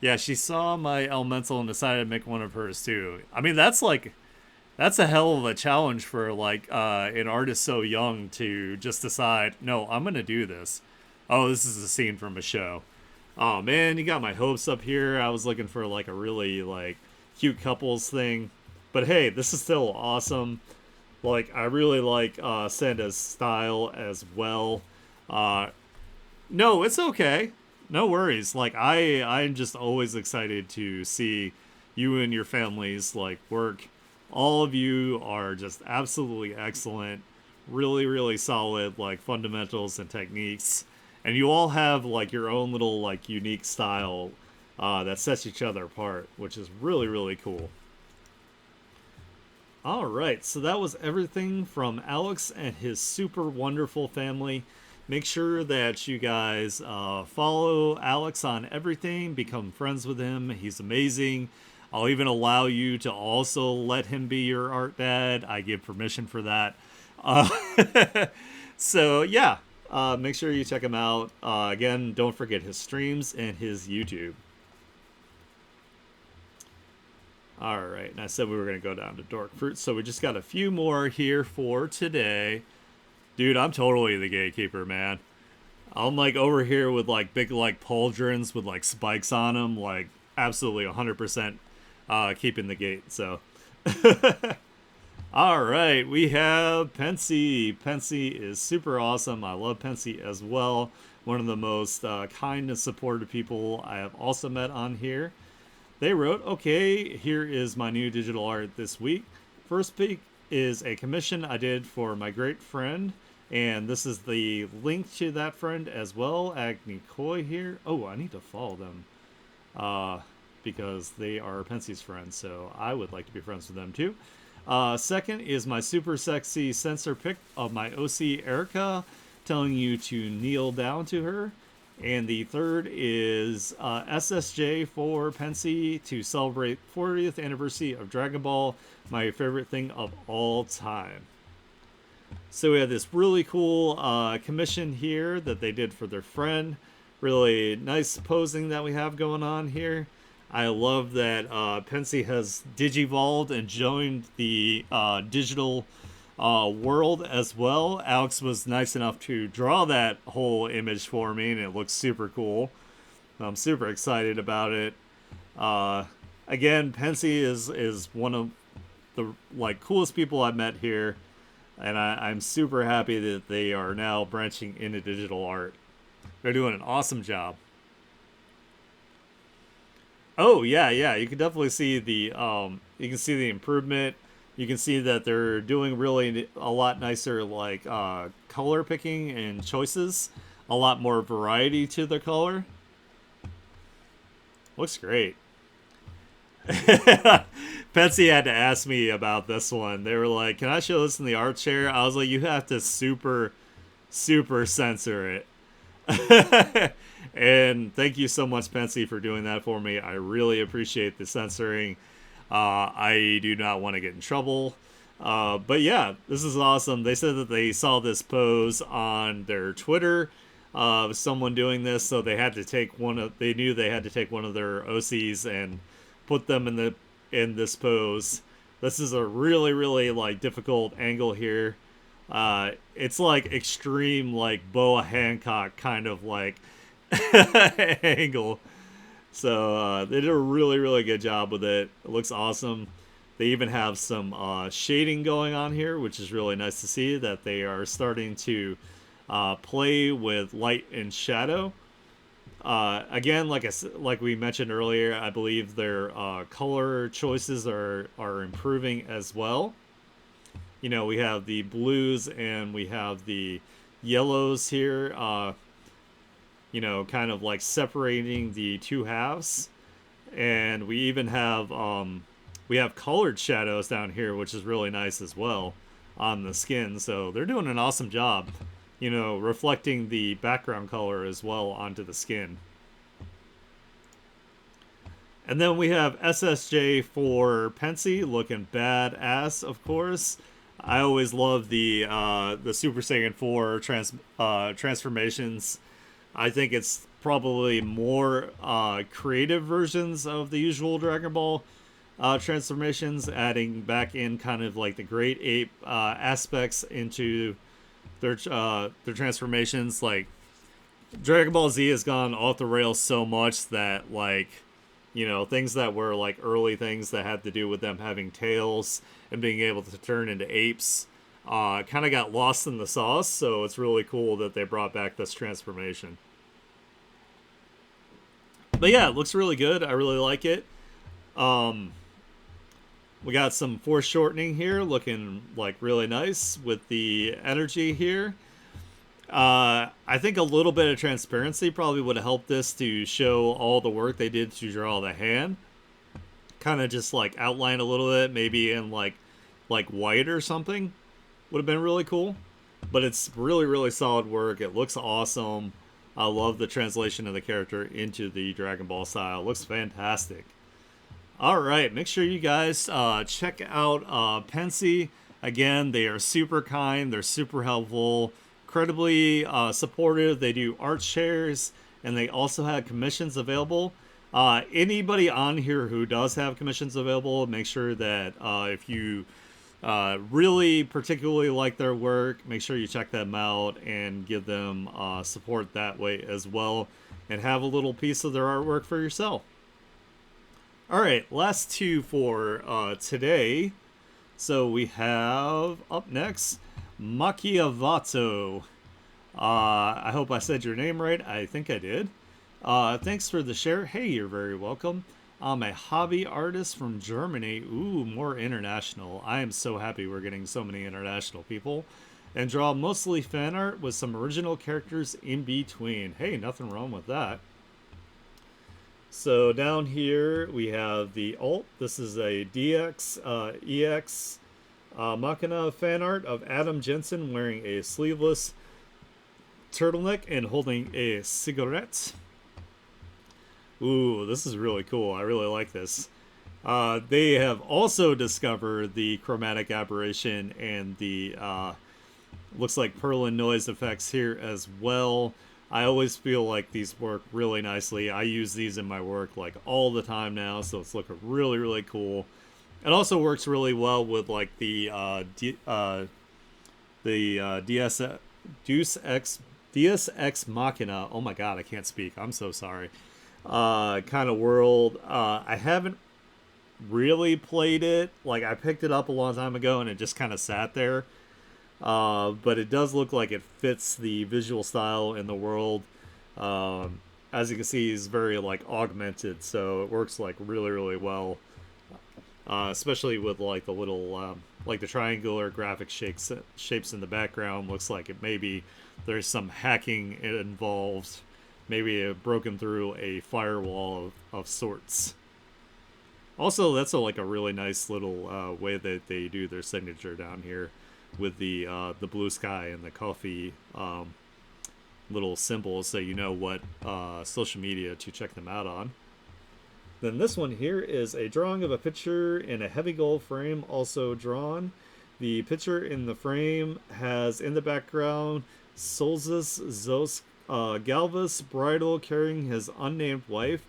yeah, she saw my elemental and decided to make one of hers too. I mean, that's a hell of a challenge for like an artist so young to just decide, no, I'm going to do this. Oh, this is a scene from a show. Oh man, you got my hopes up here. I was looking for like a really like cute couples thing. But hey, this is still awesome. Like, I really like Sanda's style as well. No, it's okay. No worries. Like I'm just always excited to see you and your families like work. All of you are just absolutely excellent, really, really solid like fundamentals and techniques. And you all have like your own little like unique style that sets each other apart, which is really, really cool. All right, so that was everything from Alex and his super wonderful family. Make sure that you guys follow Alex on everything, become friends with him. He's amazing. I'll even allow you to also let him be your art dad. I give permission for that. Uh, so, yeah, make sure you check him out. Again, don't forget his streams and his YouTube. All right, and I said we were going to go down to Dork Fruit, so we just got a few more here for today. Dude, I'm totally the gatekeeper, man. I'm like over here with like big like pauldrons with like spikes on them, like absolutely 100% keeping the gate. So, all right, we have Pensy. Pensy is super awesome. I love Pensy as well. One of the most kind and supportive people I have also met on here. They wrote, okay, here is my new digital art this week. First pick is a commission I did for my great friend, and this is the link to that friend as well, Agni Koi here. Oh, I need to follow them because they are Pensy's friends, so I would like to be friends with them too. Second is my super sexy sensor pic of my OC Erica, telling you to kneel down to her. And the third is SSJ for Pensy to celebrate 40th anniversary of Dragon Ball, my favorite thing of all time. So we have this really cool commission here that they did for their friend. Really nice posing that we have going on here. I love that Pensy has digivolved and joined the digital world as well. Alex was nice enough to draw that whole image for me, and it looks super cool. I'm super excited about it. Uh, Again, Pensy is one of the like coolest people I've met here, and I'm super happy that they are now branching into digital art. They're doing an awesome job. Oh yeah, yeah. You can definitely see the you can see the improvement. You can see that they're doing really a lot nicer like color picking and choices. A lot more variety to their color. Looks great. Petsy had to ask me about this one. They were like, "Can I show this in the art chair?" I was like, "You have to super censor it." And thank you so much, Pensy, for doing that for me. I really appreciate the censoring. I do not want to get in trouble. But yeah, this is awesome. They said that they saw this pose on their Twitter of someone doing this, so they had to take one of. They knew they had to take one of their OCs and put them in this pose. This is a really really like difficult angle here. It's like extreme like Boa Hancock kind of like angle. So they did a really, really good job with it. It looks awesome. They even have some shading going on here, which is really nice to see that they are starting to play with light and shadow. Again, like we mentioned earlier, I believe their color choices are improving as well. You know, we have the blues and we have the yellows here. You know, kind of like separating the two halves. And we even we have colored shadows down here, which is really nice as well on the skin. So they're doing an awesome job, you know, reflecting the background color as well onto the skin. And then we have SSJ for Pensy looking badass, of course. I always love the Super Saiyan 4 transformations. I think it's probably more creative versions of the usual Dragon Ball transformations, adding back in kind of like the Great Ape aspects into their transformations. Like Dragon Ball Z has gone off the rails so much that like you know things that were like early things that had to do with them having tails and being able to turn into apes kind of got lost in the sauce. So it's really cool that they brought back this transformation. But yeah, it looks really good. I really like it. Um, we got some foreshortening here, looking like really nice with the energy here. I think a little bit of transparency probably would have helped this to show all the work they did to draw the hand. Kind of just like outline a little bit, maybe in like white or something. Would have been really cool. But it's really, really solid work. It looks awesome. I love the translation of the character into the Dragon Ball style. It looks fantastic. All right, make sure you guys check out Pensy. Again, they are super kind. They're super helpful, incredibly supportive. They do art shares, and they also have commissions available. Anybody on here who does have commissions available, make sure that if you really particularly like their work, make sure you check them out and give them support that way as well, and have a little piece of their artwork for yourself. All right, last two for today. So we have up next Macchiavato. I hope I said your name right. I think I did. Thanks for the share. Hey, you're very welcome. I'm a hobby artist from Germany. Ooh, more international. I am so happy we're getting so many international people. And draw mostly fan art with some original characters in between. Hey, nothing wrong with that. So down here we have the alt. This is a EX Machina fan art of Adam Jensen wearing a sleeveless turtleneck and holding a cigarette. Ooh, this is really cool. I really like this. They have also discovered the chromatic aberration and the looks like Perlin noise effects here as well. I always feel like these work really nicely. I use these in my work like all the time now, so it's looking really, really cool. It also works really well with like the Deus Ex Machina. Oh my god, I can't speak. I'm so sorry. Kind of world. I haven't really played it. Like I picked it up a long time ago and it just kind of sat there. But it does look like it fits the visual style in the world. As you can see, it's very like augmented, so it works like really, really well. Especially with like the little like the triangular graphic shapes in the background. Looks like it maybe there's some hacking involved. Maybe it broken through a firewall of sorts. Also, that's like a really nice little way that they do their signature down here, with the blue sky and the coffee little symbols, so you know what social media to check them out on. Then this one here is a drawing of a picture in a heavy gold frame, also drawn. The picture in the frame has in the background Solzis Zos Galvus bridal carrying his unnamed wife,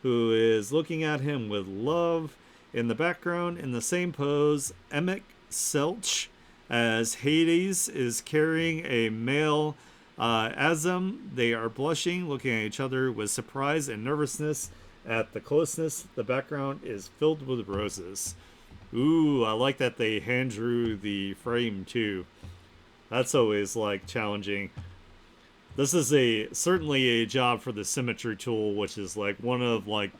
who is looking at him with love. In the background, in the same pose, Emek Selch as Hades is carrying a male Azem. They are blushing, looking at each other with surprise and nervousness at the closeness. The background is filled with roses. Ooh, I like that they hand drew the frame too. That's always like challenging. This is certainly a job for the symmetry tool, which is like one of like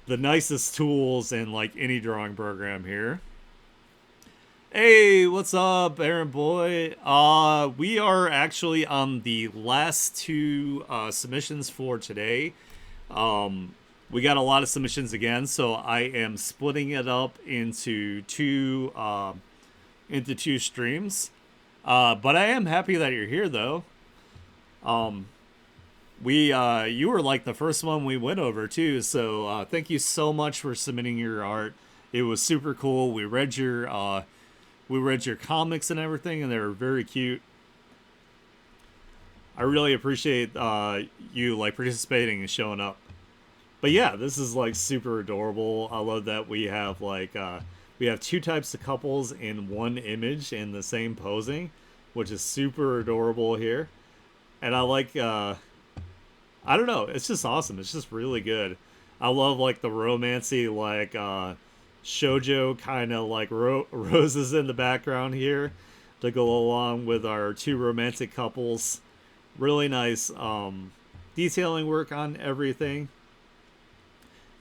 the nicest tools in like any drawing program here. Hey, what's up, Aaron Boy? We are actually on the last two submissions for today. We got a lot of submissions again, so I am splitting it up into two streams. But I am happy that you're here, though. You were like the first one we went over too, so thank you so much for submitting your art. It was super cool. We read your comics and everything, and they were very cute. I really appreciate you like participating and showing up. But yeah, this is like super adorable. I love that we have like we have two types of couples in one image in the same posing, which is super adorable here. And I like I don't know, it's just awesome. It's just really good. I love like the romancy like shoujo kind of like roses in the background here to go along with our two romantic couples. Really nice detailing work on everything.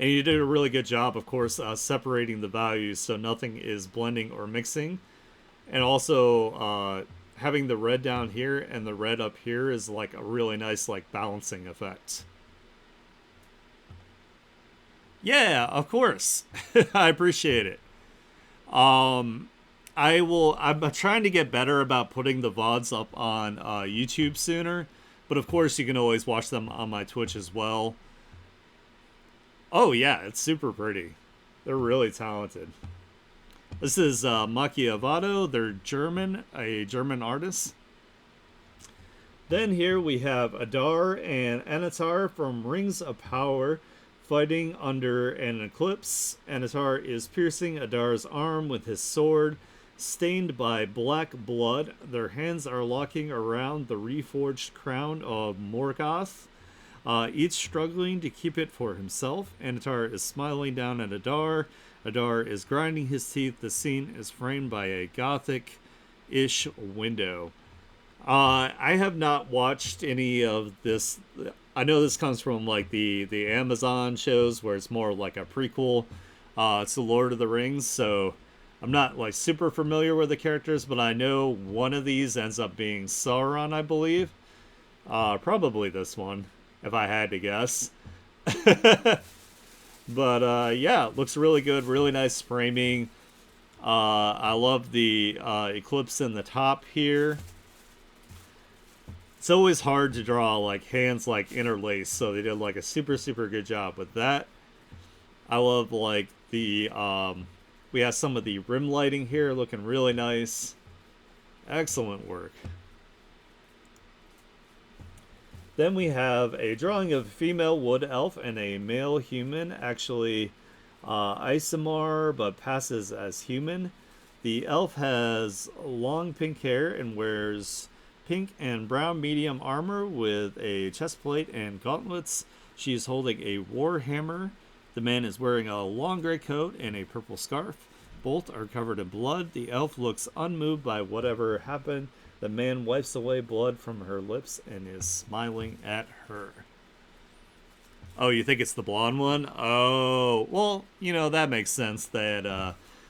And you did a really good job, of course, separating the values so nothing is blending or mixing. And also, having the red down here and the red up here is like a really nice like balancing effect. Yeah, of course. I appreciate it. Um, I'm trying to get better about putting the VODs up on YouTube sooner. But of course, you can always watch them on my Twitch as well. Oh, yeah, it's super pretty. They're really talented. This is Macchiavato. They're German, a German artist. Then here we have Adar and Anatar from Rings of Power fighting under an eclipse. Anatar is piercing Adar's arm with his sword, stained by black blood. Their hands are locking around the reforged crown of Morgoth, each struggling to keep it for himself. Anatar is smiling down at Adar. Adar is grinding his teeth. The scene is framed by a gothic-ish window. I have not watched any of this. I know this comes from like the Amazon shows where it's more like a prequel to Lord of the Rings. So I'm not like super familiar with the characters, but I know one of these ends up being Sauron, I believe. Probably this one, if I had to guess. But yeah, it looks really good. Really nice framing. I love the eclipse in the top here. It's always hard to draw like hands like interlaced, so they did like a super good job with that. I love like the we have some of the rim lighting here looking really nice. Excellent work. Then we have a drawing of a female wood elf and a male human, actually Isomar, but passes as human. The elf has long pink hair and wears pink and brown medium armor with a chest plate and gauntlets. She is holding a war hammer. The man is wearing a long gray coat and a purple scarf. Both are covered in blood. The elf looks unmoved by whatever happened. The man wipes away blood from her lips and is smiling at her. Oh, you think it's the blonde one? Oh, well, you know, that makes sense that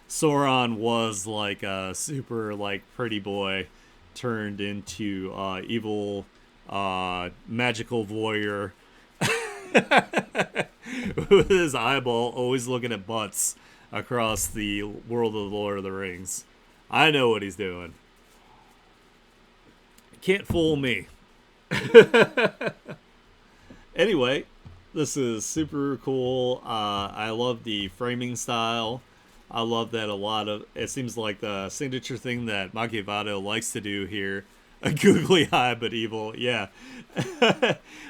Sauron was like a super like pretty boy turned into evil magical voyeur with his eyeball always looking at butts across the world of the Lord of the Rings. I know what he's doing. Can't fool me. Anyway, this is super cool. I love the framing style. I love that a lot of it seems like the signature thing that Macchiavato likes to do here. A googly eye but evil. Yeah.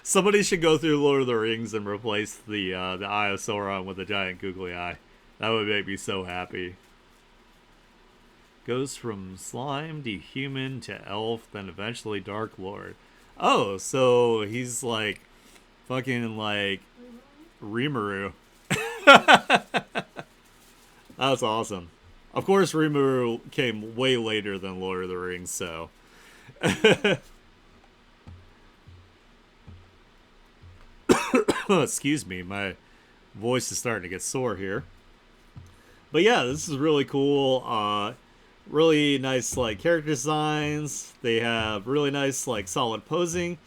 Somebody should go through Lord of the Rings and replace the Eye of Sauron with a giant googly eye. That would make me so happy. Goes from slime to human to elf, then eventually Dark Lord. Oh, so he's like fucking like Rimuru. That's awesome. Of course, Rimuru came way later than Lord of the Rings, so. Excuse me, my voice is starting to get sore here. But yeah, this is really cool. Really nice like character designs. They have really nice like solid posing.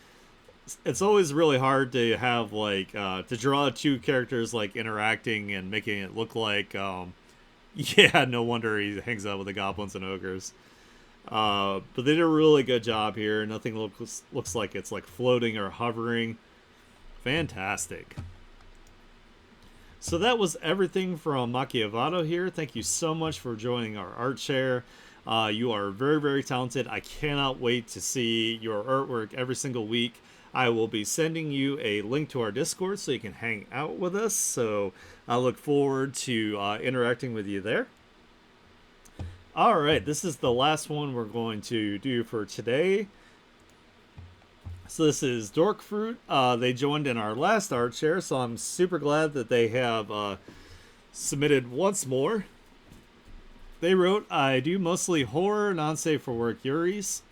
It's always really hard to have like to draw two characters like interacting and making it look like yeah, no wonder he hangs out with the goblins and ogres. But they did a really good job here. Nothing looks like it's like floating or hovering. Fantastic. So that was everything from Macchiavato here. Thank you so much for joining our art share. You are very talented. I cannot wait to see your artwork every single week. I will be sending you a link to our Discord so you can hang out with us. So I look forward to interacting with you there. All right, this is the last one we're going to do for today. So this is Dorkfruit. They joined in our last art share, so I'm super glad that they have submitted once more. They wrote, I do mostly horror, non-safe for work Yuris.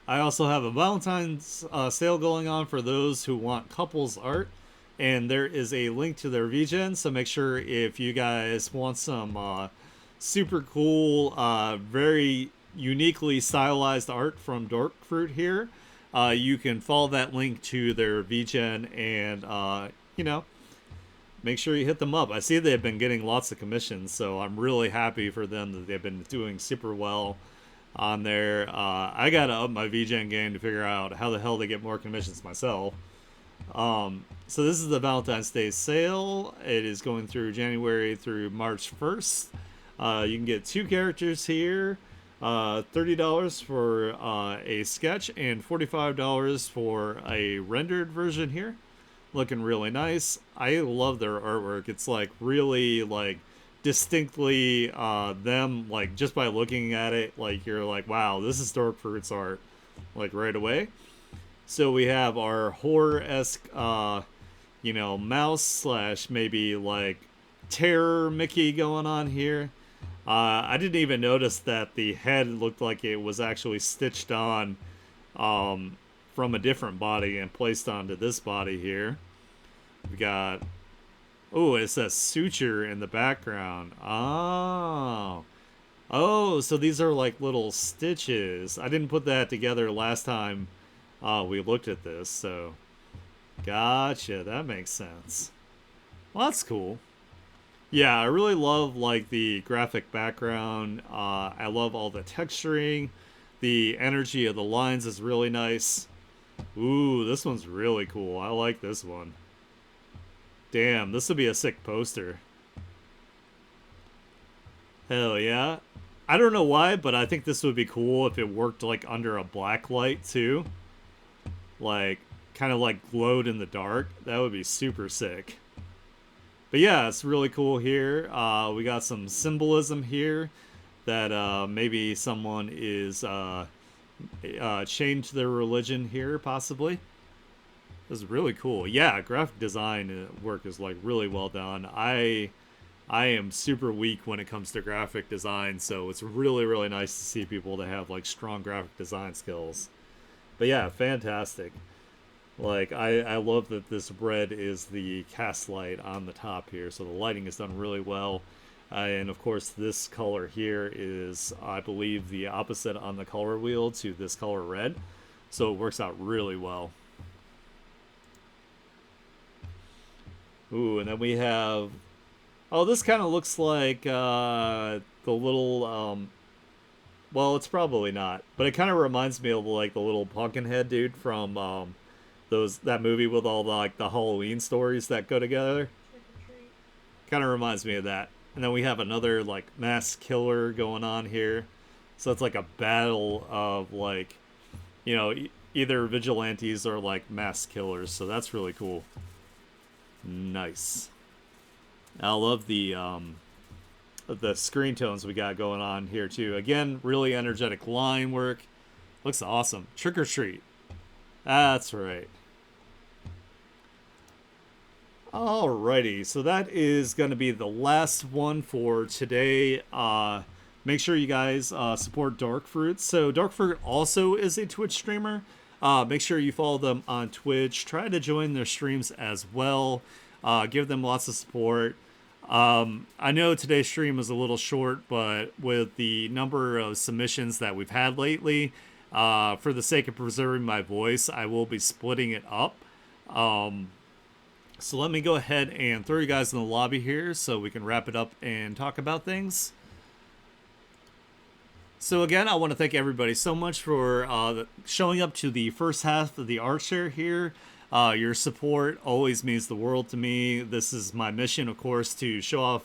I also have a Valentine's sale going on for those who want couples art. and there is a link to their VGen. So make sure if you guys want some super cool, very uniquely stylized art from Dorkfruit here, you can follow that link to their VGen and, you know, make sure you hit them up. I see they've been getting lots of commissions, so I'm really happy for them that they've been doing super well on there. I gotta up my VGen game to figure out how the hell to get more commissions myself. So this is the Valentine's Day sale. It is going through January through March 1st. You can get 2 characters here. $30 for a sketch and $45 for a rendered version here. Looking really nice. I love their artwork. It's like really like distinctly them, like just by looking at it, like you're like, wow, this is Dorkfruit's art, like right away. So we have our horror-esque mouse slash maybe like terror Mickey going on here. I didn't even notice that the head looked like it was actually stitched on from a different body and placed onto this body here. We got, oh, it says suture in the background. Oh, so these are like little stitches. I didn't put that together last time we looked at this, so gotcha, that makes sense. Well, that's cool. Yeah, I really love like the graphic background. I love all the texturing. The energy of the lines is really nice. Ooh, this one's really cool. I like this one. Damn, this would be a sick poster. Hell yeah. I don't know why, but I think this would be cool if it worked like under a black light too. Like, kind of like glowed in the dark. That would be super sick. But yeah, it's really cool here. We got some symbolism here that maybe someone is chained to their religion here, possibly. This is really cool. Yeah, graphic design work is like really well done. I am super weak when it comes to graphic design, so it's really, really nice to see people that have like strong graphic design skills. But yeah, fantastic. Like, I love that this red is the cast light on the top here, so the lighting is done really well. And of course, this color here is, I believe, the opposite on the color wheel to this color red. So it works out really well. Ooh, and then we have... Oh, this kind of looks like the little... well, it's probably not, but it kind of reminds me of like the little Pumpkinhead dude from that movie with all the like the Halloween stories that go together. Kind of reminds me of that. And then we have another like mass killer going on here. So it's like a battle of like, either vigilantes or like mass killers. So that's really cool. Nice. I love the screen tones we got going on here too. Again, really energetic line work. Looks awesome. Trick or treat. That's right. Alrighty, so that is going to be the last one for today. Make sure you guys support Dorkfruit. So Dorkfruit also is a Twitch streamer. Make sure you follow them on Twitch. Try to join their streams as well. Give them lots of support. I know today's stream was a little short, but with the number of submissions that we've had lately, for the sake of preserving my voice, I will be splitting it up. So let me go ahead and throw you guys in the lobby here so we can wrap it up and talk about things. So again, I want to thank everybody so much for showing up to the first half of the art share here. Your support always means the world to me. This is my mission, of course, to show off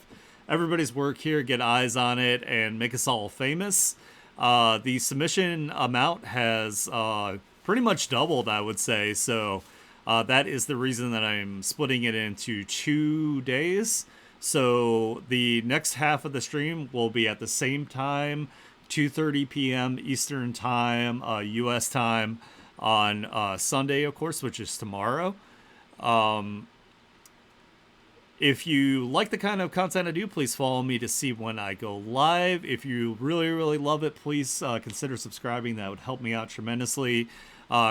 everybody's work here, get eyes on it, and make us all famous. The submission amount has pretty much doubled, I would say. So that is the reason that I'm splitting it into 2 days. So the next half of the stream will be at the same time, 2:30 p.m. Eastern Time, U.S. time, on Sunday, of course, which is tomorrow. If you like the kind of content I do, please follow me to see when I go live. If you really, really love it, please consider subscribing. That would help me out tremendously.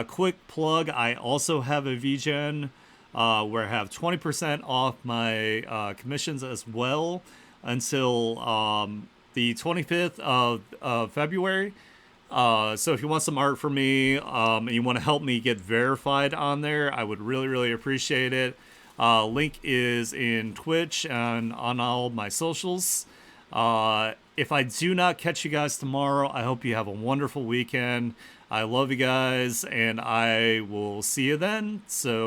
Quick plug, I also have a VGen where I have 20% off my commissions as well until the 25th of February. So if you want some art from me and you want to help me get verified on there, I would really, really appreciate it. Link is in Twitch and on all my socials. If I do not catch you guys tomorrow, I hope you have a wonderful weekend. I love you guys, and I will see you then. So